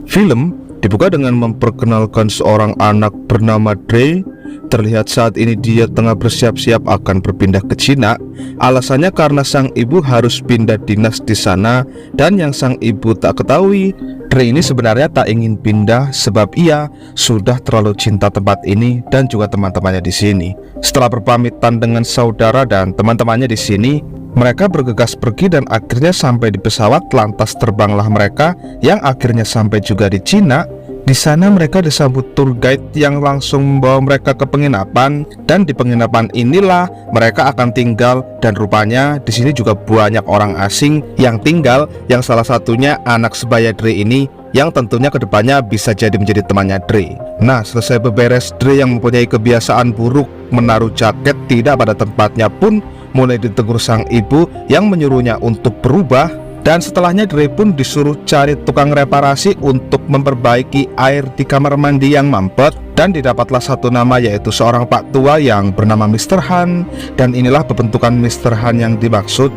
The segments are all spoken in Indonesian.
Film dibuka dengan memperkenalkan seorang anak bernama Dre. Terlihat saat ini dia tengah bersiap-siap akan berpindah ke Cina. Alasannya karena sang ibu harus pindah dinas di sana, dan yang sang ibu tak ketahui, Dre ini sebenarnya tak ingin pindah sebab ia sudah terlalu cinta tempat ini dan juga teman-temannya di sini. Setelah berpamitan dengan saudara dan teman-temannya di sini, mereka bergegas pergi dan akhirnya sampai di pesawat. Lantas terbanglah mereka yang akhirnya sampai juga di Cina. Di sana mereka disambut tour guide yang langsung membawa mereka ke penginapan, dan di penginapan inilah mereka akan tinggal. Dan rupanya di sini juga banyak orang asing yang tinggal, yang salah satunya anak sebaya Dre ini, yang tentunya kedepannya bisa jadi menjadi temannya Dre. Nah, selesai beberes, Dre yang mempunyai kebiasaan buruk menaruh jaket tidak pada tempatnya pun mulai ditegur sang ibu yang menyuruhnya untuk berubah. Dan setelahnya Dre pun disuruh cari tukang reparasi untuk memperbaiki air di kamar mandi yang mampet. Dan didapatlah satu nama, yaitu seorang pak tua yang bernama Mr. Han. Dan inilah pembentukan Mr. Han yang dimaksud.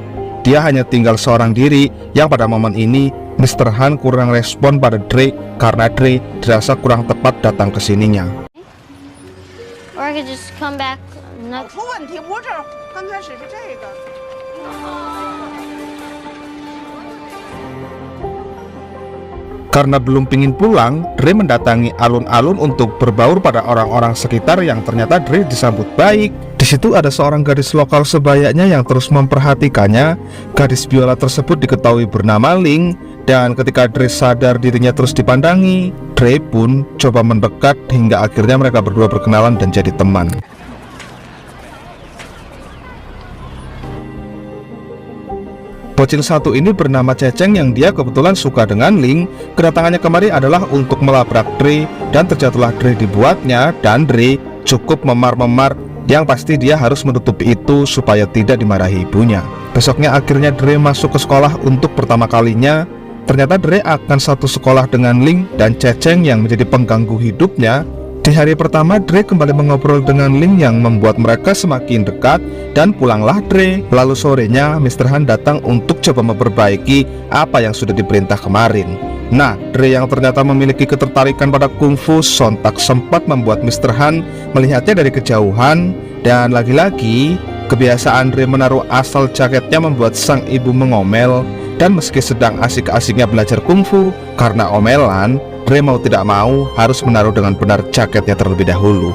Dia hanya tinggal seorang diri, yang pada momen ini Mr. Han kurang respon pada Dre karena Dre dirasa kurang tepat datang ke sininya. Or I could just come back. 出问题，我这儿刚开始是这个。 Karena belum pingin pulang, Dre mendatangi alun-alun untuk berbaur pada orang-orang sekitar yang ternyata Dre disambut baik. Di situ ada seorang gadis lokal sebayanya yang terus memperhatikannya. Gadis biola tersebut diketahui bernama Ling, dan ketika Dre sadar dirinya terus dipandangi, Dre pun coba mendekat hingga akhirnya mereka berdua berkenalan dan jadi teman. Bocil satu ini bernama Ceceng yang dia kebetulan suka dengan Ling. Kedatangannya kemari adalah untuk melabrak Dre, dan terjatuhlah Dre dibuatnya. Dan Dre cukup memar-memar, yang pasti dia harus menutupi itu supaya tidak dimarahi ibunya. Besoknya akhirnya Dre masuk ke sekolah untuk pertama kalinya. Ternyata Dre akan satu sekolah dengan Ling dan Ceceng yang menjadi pengganggu hidupnya. Di hari pertama, Dre kembali mengobrol dengan Ling yang membuat mereka semakin dekat, dan pulanglah Dre. Lalu sorenya, Mr. Han datang untuk coba memperbaiki apa yang sudah diperintah kemarin. Nah, Dre yang ternyata memiliki ketertarikan pada kungfu sontak sempat membuat Mr. Han melihatnya dari kejauhan. Dan lagi-lagi, kebiasaan Dre menaruh asal jaketnya membuat sang ibu mengomel. Dan meski sedang asik-asiknya belajar kungfu, karena omelan, Dre mau tidak mau harus menaruh dengan benar jaketnya terlebih dahulu.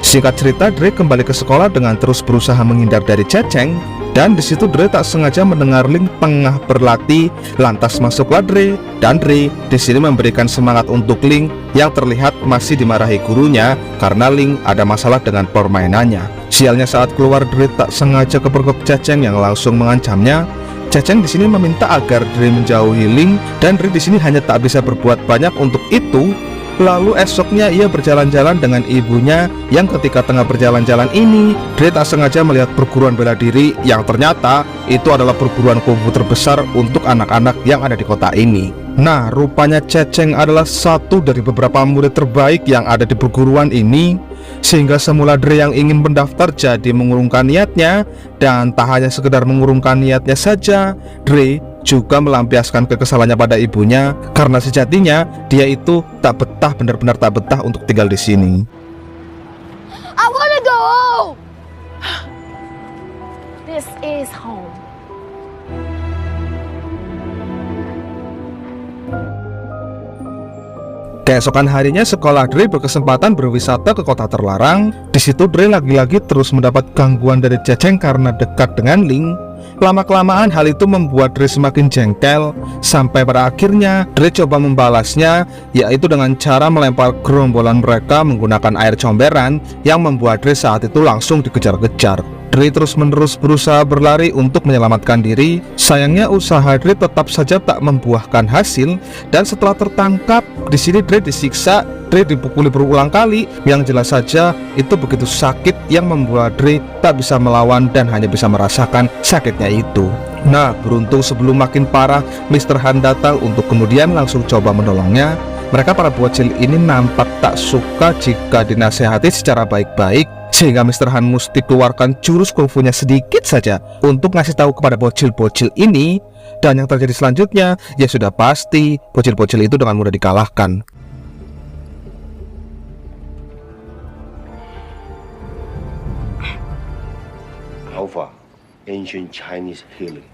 Singkat cerita, Dre kembali ke sekolah dengan terus berusaha menghindar dari Ceceng. Dan disitu Dre tak sengaja mendengar Ling tengah berlatih. Lantas masuklah Dre, dan Dre di sini memberikan semangat untuk Ling yang terlihat masih dimarahi gurunya karena Ling ada masalah dengan permainannya. Sialnya saat keluar, Dre tak sengaja kepergok Ceceng yang langsung mengancamnya. Ceceng di sini meminta agar Dre menjauhi Ling, dan Dre di sini hanya tak bisa berbuat banyak untuk itu. Lalu esoknya ia berjalan-jalan dengan ibunya, yang ketika tengah berjalan-jalan ini, Dre tak sengaja melihat perguruan bela diri yang ternyata itu adalah perguruan kungfu terbesar untuk anak-anak yang ada di kota ini. Nah, rupanya Ceceng adalah satu dari beberapa murid terbaik yang ada di perguruan ini. Sehingga semula Dre yang ingin mendaftar jadi mengurungkan niatnya. Dan tak hanya sekedar mengurungkan niatnya saja, Dre juga melampiaskan kekesalannya pada ibunya karena sejatinya dia itu tak betah, benar-benar tak betah untuk tinggal di sini. I wanna go home. This is home. Keesokan harinya sekolah Dre berkesempatan berwisata ke kota terlarang. Di situ Dre lagi-lagi terus mendapat gangguan dari Ceceng karena dekat dengan Ling. Lama-kelamaan hal itu membuat Dre semakin jengkel, sampai pada akhirnya Dre coba membalasnya, yaitu dengan cara melempar gerombolan mereka menggunakan air comberan, yang membuat Dre saat itu langsung dikejar-kejar. Dre terus-menerus berusaha berlari untuk menyelamatkan diri. Sayangnya usaha Dre tetap saja tak membuahkan hasil, dan setelah tertangkap, di sini Dre disiksa. Dre dipukuli berulang kali, yang jelas saja itu begitu sakit yang membuat Dre tak bisa melawan dan hanya bisa merasakan sakitnya itu. Nah, beruntung sebelum makin parah, Mr. Han datang untuk kemudian langsung coba menolongnya. Mereka para bocil ini nampak tak suka jika dinasehati secara baik-baik. sehingga Mr. Han mesti keluarkan jurus kungfunya sedikit saja untuk ngasih tahu kepada bocil-bocil ini. Dan yang terjadi selanjutnya, ya sudah pasti bocil-bocil itu dengan mudah dikalahkan. Alpha, ancient Chinese healing.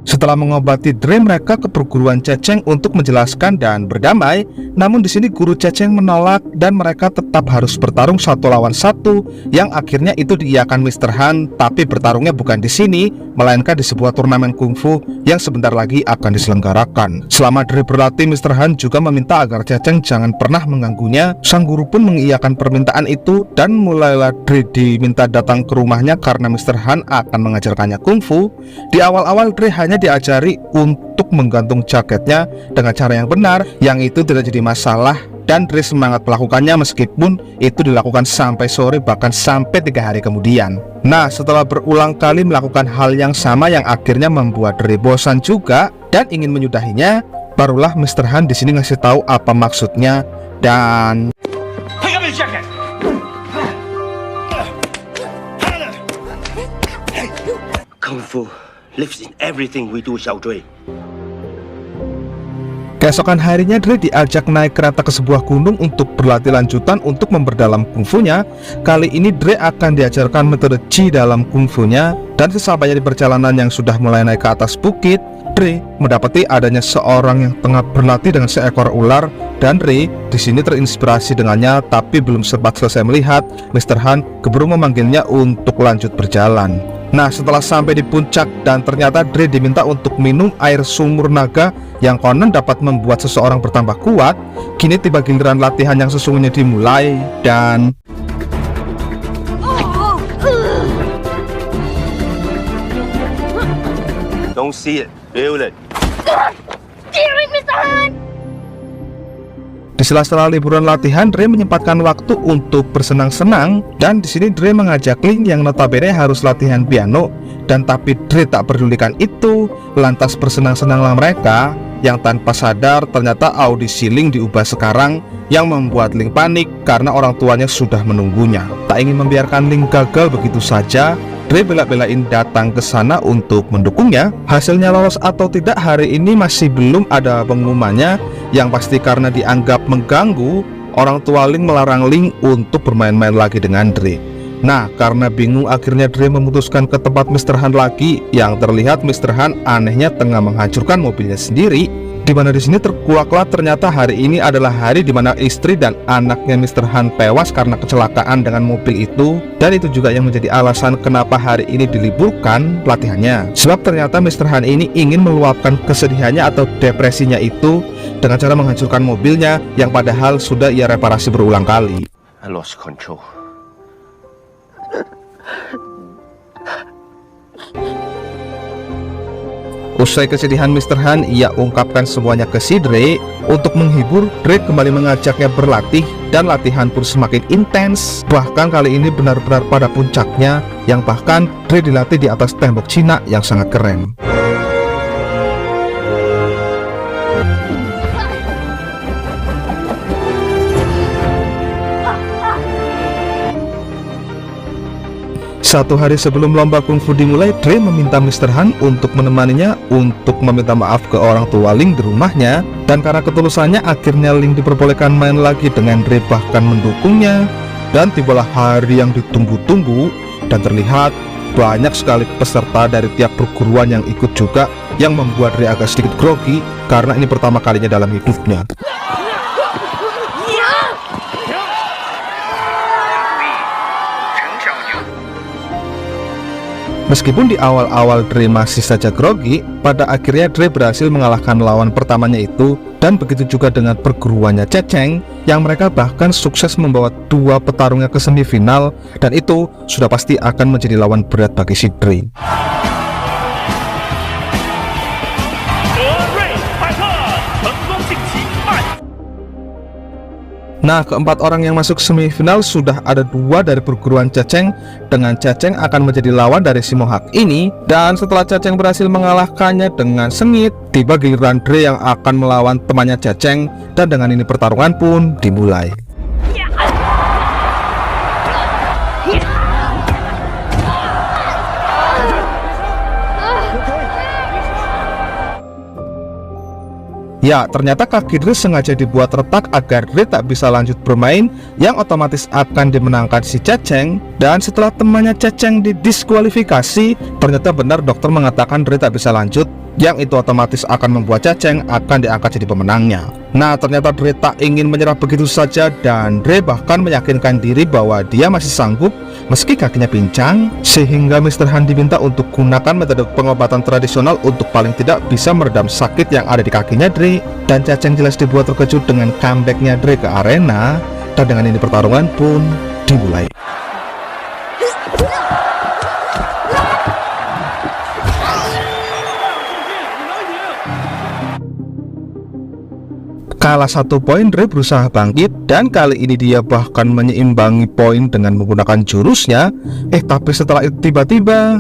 Setelah mengobati Dre, mereka ke perguruan Ceceng untuk menjelaskan dan berdamai. Namun di sini guru Ceceng menolak dan mereka tetap harus bertarung 1 lawan 1, yang akhirnya itu diiyakan Mr. Han. Tapi bertarungnya bukan di sini, melainkan di sebuah turnamen kungfu yang sebentar lagi akan diselenggarakan. Selama Dre berlatih, Mr. Han juga meminta agar Ceceng jangan pernah mengganggunya. Sang guru pun mengiyakan permintaan itu dan mulailah Dre diminta datang ke rumahnya karena Mr. Han akan mengajarkannya kungfu. Di awal-awal Dre hanya diajari untuk menggantung jaketnya dengan cara yang benar, yang itu tidak jadi masalah dan Dre semangat melakukannya meskipun itu dilakukan sampai sore, bahkan sampai 3 hari kemudian. Nah, setelah berulang kali melakukan hal yang sama yang akhirnya membuat Dre bosan juga dan ingin menyudahinya, barulah Mr. Han di sini ngasih tahu apa maksudnya dan Pick up his jacket. Kung Fu lives in everything we do, Xiao Zhui. keesokan harinya Dre diajak naik kereta ke sebuah gunung untuk berlatih lanjutan untuk memperdalam kungfunya. Kali ini Dre akan diajarkan metode Chi dalam kungfunya. Dan sesampainya di perjalanan yang sudah mulai naik ke atas bukit, Dre mendapati adanya seorang yang tengah berlatih dengan seekor ular. Dan Dre di sini terinspirasi dengannya, tapi belum sempat selesai melihat, Mr. Han keburu memanggilnya untuk lanjut berjalan. Nah, setelah sampai di puncak dan ternyata Dre diminta untuk minum air sumur naga yang konon dapat membuat seseorang bertambah kuat. Kini tiba giliran latihan yang sesungguhnya dimulai dan Don't see it, feel it. Damn it, Mr. Han! di sela-sela liburan latihan, Dre menyempatkan waktu untuk bersenang-senang. Dan di sini Dre mengajak Ling yang notabene harus latihan piano. Dan tapi Dre tak pedulikan itu, lantas bersenang-senanglah mereka. Yang tanpa sadar ternyata audisi Ling diubah sekarang, yang membuat Ling panik karena orang tuanya sudah menunggunya. Tak ingin membiarkan Ling gagal begitu saja, Dre bela-belain datang ke sana untuk mendukungnya. Hasilnya lolos atau tidak hari ini masih belum ada pengumumannya. Yang pasti karena dianggap mengganggu, orang tua Ling melarang Ling untuk bermain-main lagi dengan Dre. Nah, karena bingung akhirnya Dre memutuskan ke tempat Mr. Han lagi. Yang terlihat Mr. Han anehnya tengah menghancurkan mobilnya sendiri. Dimana di sini terkuaklah ternyata hari ini adalah hari dimana istri dan anaknya Mr. Han tewas karena kecelakaan dengan mobil itu. Dan itu juga yang menjadi alasan kenapa hari ini diliburkan pelatihannya. Sebab ternyata Mr. Han ini ingin meluapkan kesedihannya atau depresinya itu dengan cara menghancurkan mobilnya yang padahal sudah ia reparasi berulang kali. I lost control. Usai kesedihan Mr. Han, ia ungkapkan semuanya ke si Dre. Untuk menghibur, Dre kembali mengajaknya berlatih dan latihan pun semakin intens. Bahkan kali ini benar-benar pada puncaknya, yang bahkan Dre dilatih di atas tembok Cina yang sangat keren. Satu hari sebelum lomba kungfu dimulai, Dre meminta Mr. Han untuk menemaninya untuk meminta maaf ke orang tua Ling di rumahnya. Dan karena ketulusannya, akhirnya Ling diperbolehkan main lagi dengan Dre bahkan mendukungnya. Dan tibalah hari yang ditunggu-tunggu dan terlihat banyak sekali peserta dari tiap perguruan yang ikut juga, yang membuat Dre agak sedikit grogi karena ini pertama kalinya dalam hidupnya. Meskipun di awal-awal Dre masih saja grogi, pada akhirnya Dre berhasil mengalahkan lawan pertamanya itu. Dan begitu juga dengan perguruannya Ceceng, yang mereka bahkan sukses membawa 2 petarungnya ke semifinal. Dan itu sudah pasti akan menjadi lawan berat bagi si Dre. Nah, keempat orang yang masuk semifinal sudah ada 2 dari perguruan Ceceng. Dengan Ceceng akan menjadi lawan dari si Mohawk ini. Dan setelah Ceceng berhasil mengalahkannya dengan sengit, tiba giliran Dre yang akan melawan temannya Ceceng. Dan dengan ini pertarungan pun dimulai. Ya, ternyata kaki Dre sengaja dibuat retak agar Dre tak bisa lanjut bermain, yang otomatis akan dimenangkan si Ceceng. Dan setelah temannya Ceceng didiskualifikasi, ternyata benar dokter mengatakan Dre tak bisa lanjut, yang itu otomatis akan membuat Ceceng akan diangkat jadi pemenangnya. Nah, ternyata Dre tak ingin menyerah begitu saja, dan Dre bahkan meyakinkan diri bahwa dia masih sanggup meski kakinya pincang, sehingga Mr. Han diminta untuk gunakan metode pengobatan tradisional untuk paling tidak bisa meredam sakit yang ada di kakinya Dre. Dan Ceceng jelas dibuat terkejut dengan comebacknya Dre ke arena, dan dengan ini pertarungan pun dimulai. Kalah 1 poin, Dre berusaha bangkit, dan kali ini dia bahkan menyeimbangi poin dengan menggunakan jurusnya. Tapi setelah itu tiba-tiba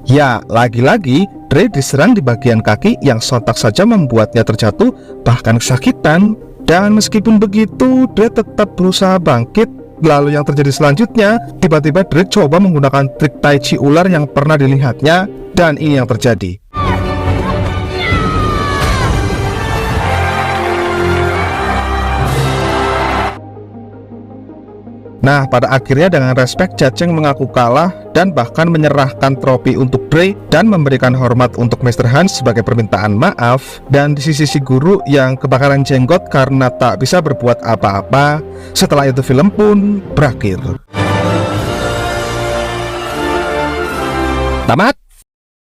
ya, lagi-lagi Dre diserang di bagian kaki yang sontak saja membuatnya terjatuh bahkan kesakitan. Dan meskipun begitu, Dre tetap berusaha bangkit. Lalu yang terjadi selanjutnya, tiba-tiba Dre coba menggunakan trik tai chi ular yang pernah dilihatnya, dan ini yang terjadi. Nah, pada akhirnya dengan respek Ceceng mengaku kalah dan bahkan menyerahkan trofi untuk Dre dan memberikan hormat untuk Mr. Han sebagai permintaan maaf. Dan di sisi si guru yang kebakaran jenggot karena tak bisa berbuat apa-apa. Setelah itu film pun berakhir. Tamat.